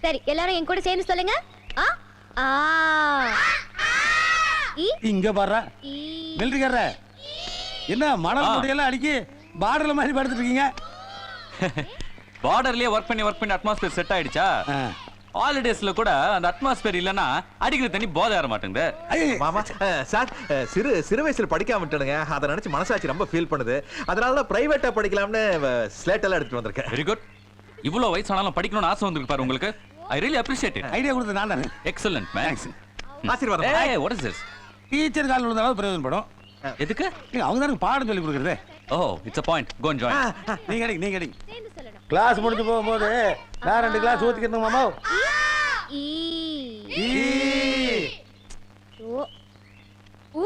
சரி எல்லாரும் என் கூட சேர்ந்து சொல்லுங்க. ஆ ஆ இங்க பாரு மிலிட்டரிக்காரர என்ன மணல் முடியெல்லாம் அடிக்கி பார்டர்ல மாதிரி படுத்துட்டு இருக்கீங்க. பார்டர்லயே ஒர்க் பண்ணி அட்மாஸ்பியர் செட் ஆயிடுச்சா? ஹாலிடேஸ்ல கூட அந்த அட்மாஸ்பியர் இல்லனா அடிக்கிற தண்ணி போதை ஏற மாட்டேங்குது. மாமா சார் சிறு வயசுல படிக்காம விட்டனுங்க. அத நினைச்சு மனசாட்சி ரொம்ப ஃபீல் பண்ணுது. அதனால தான் பிரைவேட்டா படிக்கலாம்னு ஸ்லேட் எல்லாம் எடுத்துட்டு வந்திருக்கேன். Very good. இவ்வளவு வயசானாலும் படிக்கணும்னு ஆசை வந்திருக்கு பாரு உங்களுக்கு. I really appreciate it. Idea கொடுத்தது நான் தானே. Excellent man. ஆசீர்வாதம். ஏய் வாட் இஸ் திஸ்? டீச்சர் கால் விழுந்தாலும் பிரயோஜனப்படும். எதுக்கு? அவங்க தான் பாடம் சொல்லி கொடுக்கறதே. Oh it's a point. Go and join. நீங்க அடிங்க. கிளாஸ் முடிஞ்சு போகும்போது நான் 2 கிளாஸ் ஊத்திக்கிறேன் மாமா. ஈ ஈ ஓ ஊ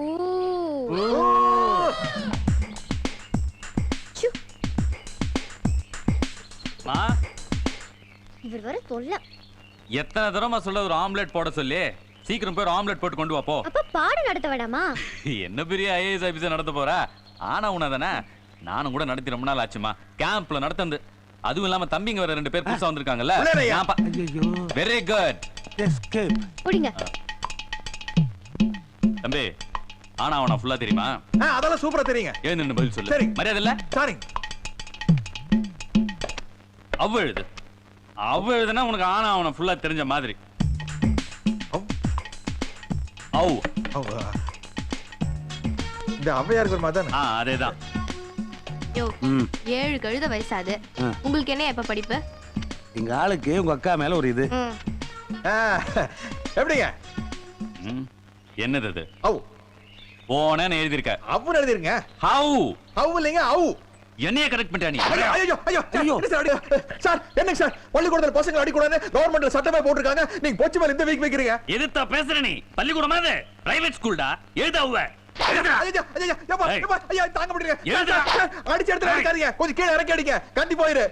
ஊ சு மா இவர் வர தொல்ல. எத்தனை தடவை சொல்ல ஒரு ஆம்லெட் போட சொல்லி சீக்கிரம் போய் ஆம்லெட் போட்டு கொண்டு வா போ. அப்ப பாடம் நடத்த வேண்டாமா? என்ன பெரிய ஐஏஎஸ் ஆபீசர் நடத்த போறா? ஆனா உனதானே நானும் கூட நடத்தி ரொம்ப நாள் ஆச்சுமா. கேம்ப்ல நடத்தந்து. அதுவும் இல்லாம தம்பிங்க வேற 2 பேர் புதுசா வந்திருக்காங்கல்ல. Very good. எஸ்கேப். புடிங்க. தம்பி ஆனா அவன ஃபுல்லா தெரியுமா? அதெல்லாம் சூப்பரா தெரியுங்க. ஏன் நின்னு பதில் சொல்லு. சரி. மரியாதை இல்ல? சாரி. அவ்வழுதுனா உனக்கு ஆனா அவன ஃபுல்லா தெரிஞ்ச மாதிரி. அவு இந்த அவ்வையாருக்கு ஒரு மாதிரி தானே? அதேதான். யோ 7 கழுத வயசாது. உங்களுக்கு என்ன எப்ப படிப்பு? எங்க ஆளுக்கு உங்க அக்கா மேல ஒரு இது. எப்படிங்க? என்னது அது? அவு போனேன்னு எழுதிருக்க. அவுன்னு எழுதிருங்க. ஹவு அவு இல்லைங்க அவு. என்னைய கரெக்ட் பண்ணிட்டா நீ? ஐயோ சார் என்ன சார் பள்ளிக்கூடத்துல பசங்க அடிக்கூடாது கவர்மெண்ட்ல சட்டமே போட்டிருக்காங்க. நீங்க போச்சு மேல இந்த வீக் வைக்கிறீங்க. எதுத்தா பேசுற நீ? பள்ளிக்கூடமா இது? பிரைவேட் ஸ்கூல்டா. எழுதாவ. தாங்க முடியல. அடிச்சு எடுத்து அடிக்காதீங்க. கொஞ்சம் கீழே இறக்கி அடிங்க. கண்டி போயிரு.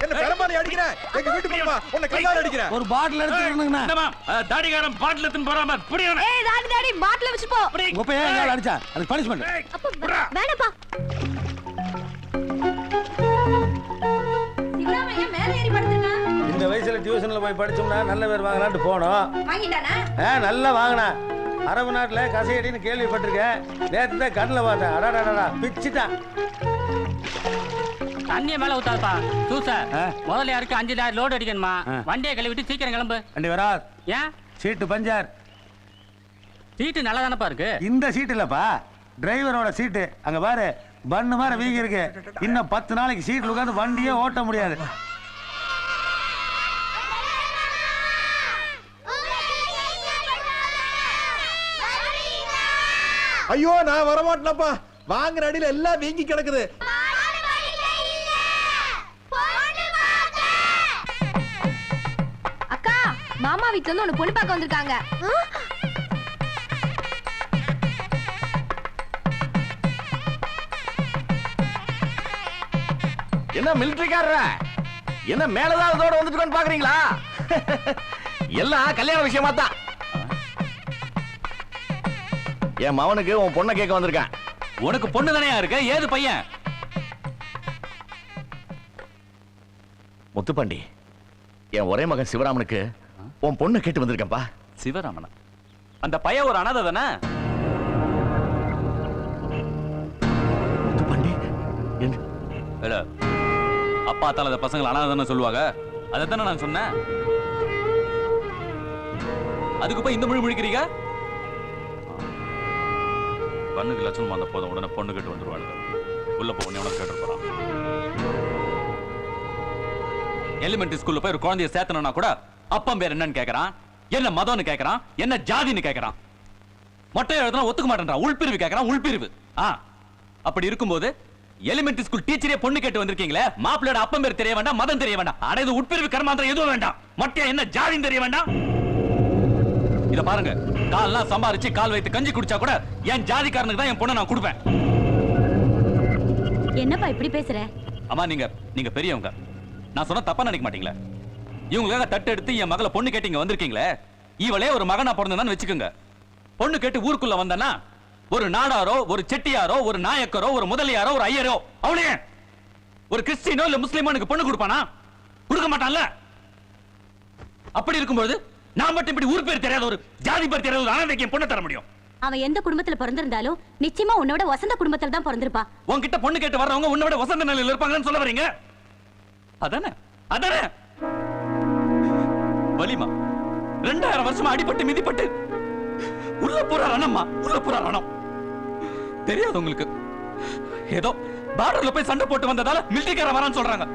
என்ன பெரும்பாலும் அடிக்கிறேன். எங்க வீட்டுக்கு போமா உன்னை கையால அடிக்கிறேன். ஒரு பாட்டில் எடுத்துக்கணும்னா என்னமா தாடிகாரன் பாட்டில் எடுத்து போறாம புடியணும். ஏய் தாடி பாட்டில் வச்சு போ. உங்க பையன் எங்க அடிச்சா? அது பனிஷ்மென்ட். அப்ப வேணாப்பா. சிவராமையா மேல ஏறி படுத்துறா. இந்த வயசுல டியூஷன்ல போய் படிச்சோம்னா நல்ல பேர் வாங்கலாம்னு போனோம். வாங்கிட்டானா? நல்லா வாங்கினா. அரபு நாட்டுல கசையடின்னு கேள்விப்பட்டிருக்கேன். நேத்து தான் கண்ணில் பார்த்தேன். அடாடாடா பிச்சுட்டான். தண்ணிய மேல ஊத்தாப்பா. சூசா முதல்ல யாருக்கு 5 லாரி லோடு அடிக்கணுமா? வண்டியை கழுவிட்டு சீக்கிரம் கிளம்பு. வண்டி வரா. ஏன் சீட்டு பஞ்சர். சீட்டு நல்லா தானப்பா இருக்கு. இந்த சீட்டு இல்லப்பா, டிரைவரோட சீட்டு. அங்க பாரு பண்ணு மாதிரி வீங்கி இருக்கு. இன்னும் 10 நாளைக்கு சீட்ல உட்காந்து வண்டியே ஓட்ட முடியாது. ஐயோ நான் வரமாட்டேனப்பா. வாங்குற அடியில எல்லாம் வீங்கி கிடக்குது. அக்கா மாமா வீட்ல இருந்து உன்னை பொண்ணு பார்க்க வந்திருக்காங்க. என்ன மிலிட்டரிக்காரர என்ன மேலதாவதோட வந்துட்டு பாக்குறீங்களா? எல்லாம் கல்யாண விஷயமா தான். என் மவனுக்கு உன் பொண்ணை கேட்க வந்திருக்கேன். உனக்கு பொண்ணு தானே இருக்க? ஏது பையன்? முத்துப்பாண்டி, என் ஒரே மகன் சிவராமனுக்கு உன் பொண்ணை கேட்டு வந்திருக்கேன்பா. சிவராமனா? அந்த பையன் ஒரு அனாதை தானே? முத்துப்பாண்டி இல்ல அப்பா தால அந்த பசங்களை அனாதைன்னு சொல்லுவாங்க. அதைத்தானே நான் சொன்னேன். அதுக்கு போய் இந்த மொழி முழிக்கிறீங்க? கண்ணுக்கு லட்சணமா அந்த போதும் உடனே பொண்ணு கேட்டு வந்துருவாங்க. உள்ள போன உனக்கு கேட்டு போறான். எலிமெண்டரி ஸ்கூல்ல போய் ஒரு குழந்தைய சேர்த்தனா கூட அப்பா பேர் என்னன்னு கேக்குறான், என்ன மதம்னு கேக்குறான், என்ன ஜாதின்னு கேக்குறான். மொட்டை எழுதுனா ஒத்துக்க மாட்டேன்றான். உள்பிரிவு கேக்குறான். உள்பிரிவு. அப்படி இருக்கும்போது எலிமெண்டரி ஸ்கூல் டீச்சரே பொண்ணு கேட்டு வந்திருக்கீங்களே, மாப்பிள்ளையோட அப்பன் பேர் தெரிய வேண்டாம், மதம் தெரிய வேண்டாம். ஆனா இது உட்பிரிவு கர்மாந்திரம் எதுவும் வேண்டாம். மொட்டையா என்ன ஜாதின்னு தெரிய வேண்டாம். இத பாருங்க, கால்லாம் சம்பாரிச்சு கால் வைத்து கஞ்சி குடிச்சா கூட என் ஜாதிக்காரனுக்கு தான் என் பொண்ணை நான் கொடுப்பேன். என்னப்பா இப்படி பேசுற? அம்மா நீங்க பெரியவங்க, நான் சொன்ன தப்பா நினைக்க மாட்டீங்களா? இவங்களுக்காக தட்டு எடுத்து என் மகளை பொண்ணு கேட்டீங்க வந்திருக்கீங்களே, இவளே ஒரு மகனா பிறந்ததான்னு வச்சுக்கோங்க. பொண்ணு கேட்டு ஊருக்குள்ள வந்தனா ஒரு நாடாரோ, ஒரு செட்டியாரோ, ஒரு நாயக்கரோ, ஒரு முதலியாரோ, ஒரு ஐயரோ, அவளே ஒரு கிறிஸ்டியனோ இல்ல முஸ்லிமோ எனக்கு பொண்ணு கொடுப்பானா? கொடுக்க மாட்டான்ல. அப்படி இருக்கும்போது நான் மட்டும் இப்படி ஊர் பேர் தெரியாத ஒரு ஜாதி பேர் தெரியாத ஒரு அனாதைக்கு பொண்ணு தர முடியும்? அவன் எந்த குடும்பத்துல பிறந்திருந்தாலும் நிச்சயமா உன்னை விட வசந்த குடும்பத்துல தான் பிறந்திருப்பா. உன்கிட்ட பொண்ணு கேட்டு வர்றவங்க உன்னை விட வசந்த நிலையில இருப்பாங்கன்னு சொல்ல வரீங்க? அதானே அதானே வலிமா 2000 வருஷமா அடிபட்டு மிதிப்பட்டு உள்ள போற ரணம்மா, உள்ள போற ரணம். தெரியாது உங்களுக்கு? ஏதோ பார்டர்ல போய் சண்டை போட்டு வந்ததால மிலிட்டரிக்கார வரான்னு சொல்றாங்க,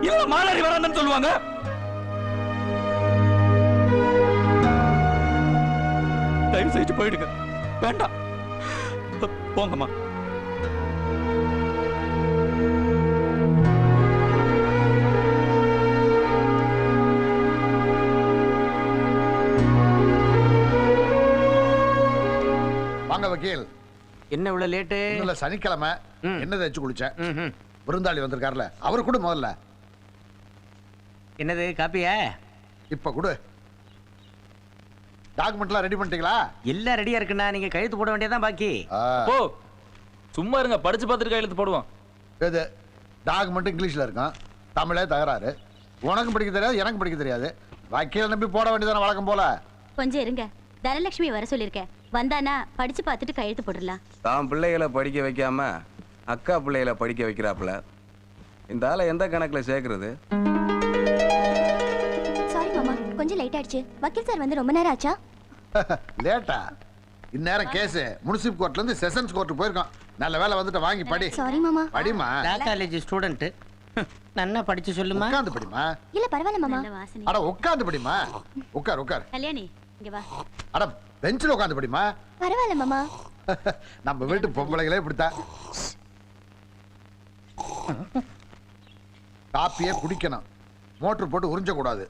இல்ல மாலாரி வரான்னு சொல்லுவாங்க. தயவு செய்து போயிடுங்க, வேண்டாம், போங்கம்மா. வாங்க வக்கீல். என்ன இவ்வளவு லேட்டு? இல்ல சனிக்கிழமை என்ன தேய்ச்சி குளிச்சேன். விருந்தாளி வந்திருக்காருல, அவரு கூட முதல்ல. என்னது காப்பியா? இப்ப கொடு. டாக்குமெண்ட்லாம் ரெடி பண்ணிட்டீங்களா? எல்லாம் ரெடியா இருக்குண்ணா, நீங்க கையெழுத்து போட வேண்டியதான் பாக்கி. போ, சும்மா இருங்க, படிச்சு பார்த்துட்டு கையெழுத்து போடுவோம். இது டாக்குமெண்ட் இங்கிலீஷ்ல இருக்கும், தமிழே தகராறு. உனக்கும் படிக்க தெரியாது, எனக்கு படிக்க தெரியாது. வக்கீல் நம்பி போட வேண்டியதான வழக்கம் போல. கொஞ்சம் இருங்க, தனலட்சுமி வர சொல்லிருக்கேன். வந்தானா படிச்சு பார்த்துட்டு கையெழுத்து போடலாம். தான் பிள்ளைகளை படிக்க வைக்காம அக்கா பிள்ளைகளை படிக்க வைக்கிறாப்புல. இந்த ஆளை எந்த கணக்குல சேர்க்கறது? சாரி மாமா, கொஞ்சம் லேட் ஆயிடுச்சு. வக்கீல் சார் வந்து ரொம்ப நேரம் ஆச்சா? லேட்டா? இந்நேரம் கேஸ் முனிசிபல் கோர்ட்ல இருந்து செஷன்ஸ் கோர்ட் போயிருக்கோம். நல்ல வேலை வந்துட்டு வாங்கி படி. சாரி மாமா. படிமா. Law college student. நன்னா படிச்சு சொல்லுமா. உட்கார்ந்து படிமா. இல்ல பரவாயில்ல மாமா. நல்ல வாசனை. அட உட்கார்ந்து படிமா. உட்கார் உட்கார். கல்யாணி இங்க வா. அட பெஞ்சில் உட்கார்ந்து படிமா. பரவாயில்ல மாமா. நம்ம வீட்டு பொம்பளைகளே இப்படித்தான். காப்பியே குடிக்கணும், மோட்டர் போட்டு உறிஞ்ச கூடாது.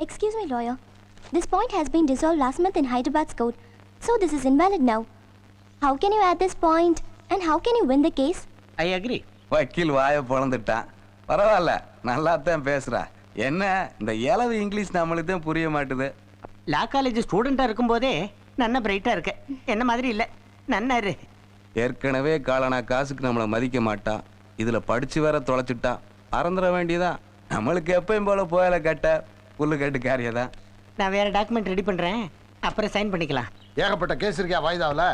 Excuse me, lawyer. This point has been dissolved last month in Hyderabad's court, so this is invalid now. How can you add this point, and how can you win the case? I agree. வக்கீல் வாயை பொழந்துட்டான். பரவாயில்ல, நல்லா தான் பேசுறா. என்ன இந்த இளவு English நம்மளுக்கு தான் புரிய மாட்டுது. லா காலேஜ் ஸ்டூடெண்டா இருக்கும்போதே நன்னா பிரைட்டா இருக்க. என்ன மாதிரி இல்ல, நன்னா இரு. ஏற்கனவே காலனா காசுக்கு நம்மளை மதிக்க மாட்டான், இதுல படிச்சு வேற தொலைச்சிட்டா. அறந்துட வேண்டியதான். நம்மளுக்கு எப்பயும் போல போயல கட்ட புல்லு கட்டு காரியதான். நான் வேற டாக்குமெண்ட் ரெடி பண்றேன், அப்புறம் சைன் பண்ணிக்கலாம். ஏகப்பட்ட கேஸ் இருக்கியா வாய்தாவில்,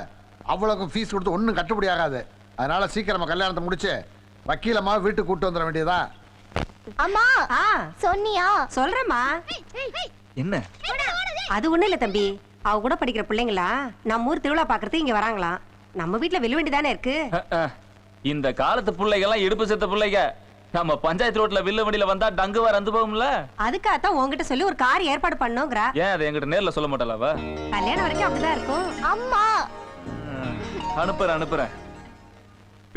அவ்வளோக்கும் ஃபீஸ் கொடுத்து ஒன்றும் கட்டுப்படி ஆகாது. அதனால சீக்கிரமா கல்யாணத்தை முடிச்சு வக்கீலம்மா வீட்டுக்கு கூட்டு வந்துட வேண்டியதான். அம்மா சொன்னியா? சொல்றேம்மா. என்ன? அது ஒண்ணு இல்ல தம்பி, அவ கூட படிக்கிற பிள்ளைங்களா நம்ம ஊர் திருவிழா பாக்குறதுக்கு இங்க வராங்களாம். நம்ம வீட்டுல வில்லு வண்டி தானே இருக்கு. இந்த காலத்து பிள்ளைகள்லாம் இடுப்பு செத்த பிள்ளைங்க. நம்ம பஞ்சாயத்து ரோட்ல வில்ல வண்டியில வந்தா டங்கு வர வந்து போகும்ல. அதுக்காகத்தான் உங்ககிட்ட சொல்லி ஒரு கார் ஏற்பாடு பண்ணோங்கிறா. ஏன் அதை என்கிட்ட நேர்ல சொல்ல மாட்டாளா? கல்யாணம் வரைக்கும் அப்படிதான் இருக்கும். அம்மா அனுப்புறேன் அனுப்புறேன்,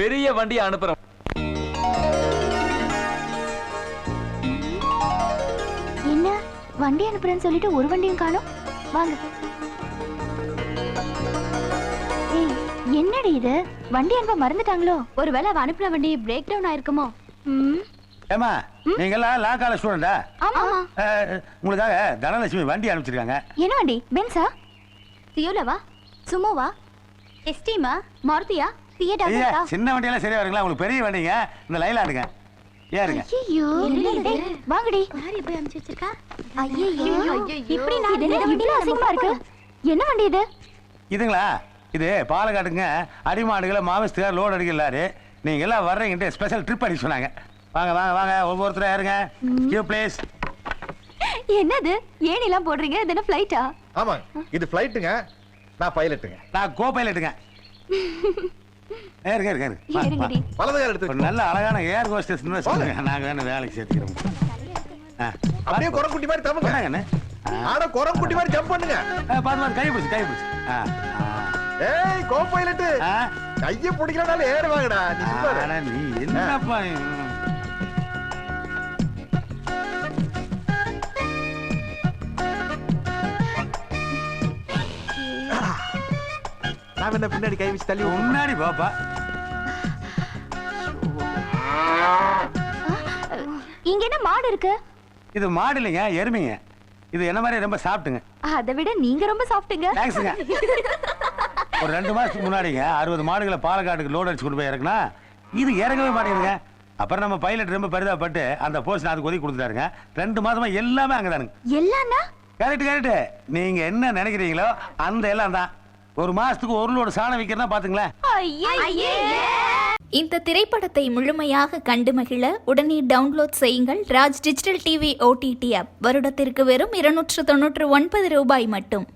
பெரிய வண்டியை அனுப்புறேன். என்ன வண்டி அனுப்புறேன்னு சொல்லிட்டு ஒரு வண்டியும் காணோம். வாங்க. ஏய், என்னடி இது? வண்டி அனுப்ப மறந்துட்டாங்களோ? ஒருவேளை அவ அனுப்புற வண்டி பிரேக் டவுன் ஆயிருக்குமோ? ஏமா நீங்க எல்லாம் லா காலேஜ் ஸ்டூடெண்டா? ஆமா. உங்களுக்காக தனலட்சுமி வண்டி அனுப்பிச்சிருக்காங்க. என்ன வண்டி? பென்ஸா? தியோலவா? சுமோவா? எஸ்டிமா? மாருதியா? ஃபியட் ஐயா, ஆகுதா? சின்ன வண்டியெல்லாம் சரியா வருங்களா? உங்களுக்கு பெரிய வண்டிங்க, இந்த லைலா எடுங்க. ஏறுங்க. ஐயோ, டேய், வாங்கடி. யார் போய் அனுப்பிச்சு வச்சிருக்கா? ஐயோ, இப்படி நான் இந்த வண்டில அசிங்கமா இருக்கு. என்ன வண்டி இது? இதுங்களா? இது பாலக்காட்டுங்க அடிமாடுகளை மாவஸ்துக்கார் லோடு அடிக்கலாரு. நீங்க எல்லாம் வர்றீங்கன்ட்டு ஸ்பெஷல் ட்ரிப் அடிக்க சொன்னாங்க. வாங்க வாங்க வாங்க, ஒவ்வொருத்தரும் ஏறுங்க. Queue please. என்னது ஏணிலாம் போடுறீங்க? இது என்ன ஃளைட்டா? ஆமா, இது ஃளைட்டுங்க, நான் பைலட்டுங்க. நான் கோ பைலட்டுங்க. ஏறுங்க ஏறுங்க ஏறுங்க. ஏறுங்கடி. வலதுகால எடுத்து ஒரு நல்ல அழகான ஏர் ஹோஸ்டஸ் சொல்லுங்க, நாங்க வேணும் வேலைக்கு சேர்த்துக்கிறோம். அப்படியே குரங்குட்டி மாதிரி தம்புங்க. என்னங்கண்ணே? ஆனா குரங்குட்டி மாதிரி ஜம்ப் பண்ணுங்க. பார்த்து பார்த்து, கை பிடிச்சு கை பிடிச்சு. ஏய் கோ பைலட், கைய பிடிக்கறனால ஏறுவாங்கடா. நீ பாரு. அட, நீ என்னப்பா? நான் என்ன பின்னாடி கை வச்சு தள்ளி முன்னாடி பாப்பா. இங்க என்ன மாடு இருக்கு? இது மாடு இல்லைங்க, எருமைங்க. இது என்ன மாதிரி ரொம்ப சாப்பிட்டுங்க. அதை விட நீங்க ரொம்ப சாப்பிட்டீங்க. தேங்க்ஸுங்க. ஒரு 2 மாசத்துக்கு முன்னாடிங்க 60 மாடுகளை பாலக்காட்டுக்கு லோடு அடிச்சு கொண்டு போய் இறக்குனா இது இறங்கவே மாட்டேங்குதுங்க. அப்புறம் நம்ம பைலட் ரொம்ப பரிதாபப்பட்டு அந்த போஸ்ட் அதுக்கு ஒதுக்கி கொடுத்துட்டாருங்க. 2 மாசமா எல்லாமே அங்கதானுங்க. எல்லாம்னா கரெக்ட். நீங்க என்ன நினைக்கிறீங்களோ அந்த எல்லாம் தான். ஒரு மாசத்துக்கு ஒரு லோடு சாணம் விற்கிறதா பாத்துங்களேன். இந்த திரைப்படத்தை முழுமையாக கண்டு மகிழ உடனே டவுன்லோட் செய்யுங்கள் Raj digital TV OTT app. வருடத்திற்கு வெறும் 299 ரூபாய் மட்டும்.